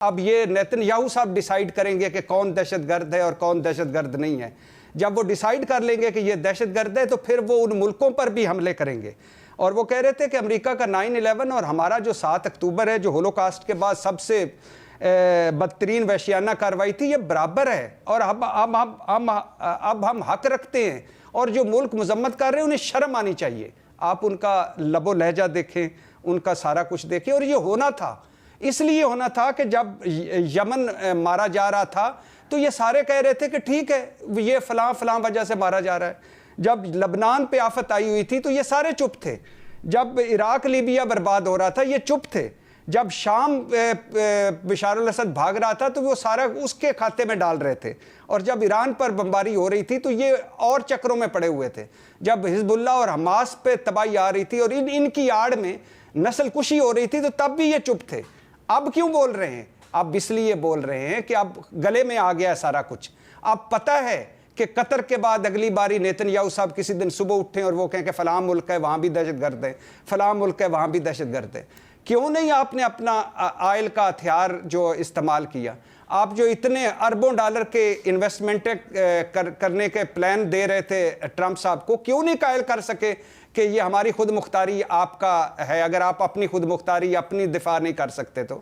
اب یہ نیتن یاہو صاحب ڈیسائیڈ کریں گے کہ کون دہشت گرد ہے اور کون دہشت گرد نہیں ہے. جب وہ ڈیسائیڈ کر لیں گے کہ یہ دہشت گرد ہے تو پھر وہ ان ملکوں پر بھی حملے کریں گے. اور وہ کہہ رہے تھے کہ امریکہ کا 9/11 اور ہمارا جو 7 اکتوبر ہے جو ہولوکاسٹ کے بعد سب سے بدترین وحشیانہ کارروائی تھی، یہ برابر ہے. اور اب ہم حق رکھتے ہیں، اور جو ملک مذمت کر رہے ہیں انہیں شرم آنی چاہیے. آپ ان کا لب و لہجہ دیکھیں، ان کا سارا کچھ دیکھیں. اور یہ ہونا تھا، اس لیے ہونا تھا کہ جب یمن مارا جا رہا تھا تو یہ سارے کہہ رہے تھے کہ ٹھیک ہے یہ فلاں فلاں وجہ سے مارا جا رہا ہے. جب لبنان پہ آفت آئی ہوئی تھی تو یہ سارے چپ تھے. جب عراق لیبیا برباد ہو رہا تھا یہ چپ تھے. جب شام بشار الاسد بھاگ رہا تھا تو وہ سارا اس کے کھاتے میں ڈال رہے تھے. اور جب ایران پر بمباری ہو رہی تھی تو یہ اور چکروں میں پڑے ہوئے تھے. جب حزب اللہ اور حماس پہ تباہی آ رہی تھی اور ان کی آڑ میں نسل کشی ہو رہی تھی تو تب بھی یہ چپ تھے. اب کیوں بول رہے ہیں؟ اب اس لیے بول رہے ہیں کہ اب گلے میں آ گیا سارا کچھ. اب پتہ ہے کہ قطر کے بعد اگلی باری نیتن یاہو صاحب کسی دن صبح اٹھیں اور وہ کہیں کہ فلاں ملک ہے وہاں بھی دہشت گرد ہے، فلاں ملک ہے وہاں بھی دہشت گرد ہے. کیوں نہیں آپ نے اپنا آئل کا ہتھیار جو استعمال کیا؟ آپ جو اتنے اربوں ڈالر کے انویسٹمنٹیں کرنے کے پلان دے رہے تھے ٹرمپ صاحب کو، کیوں نہیں قائل کر سکے کہ یہ ہماری خود مختاری آپ کا ہے؟ اگر آپ اپنی خود مختاری اپنی دفاع نہیں کر سکتے تو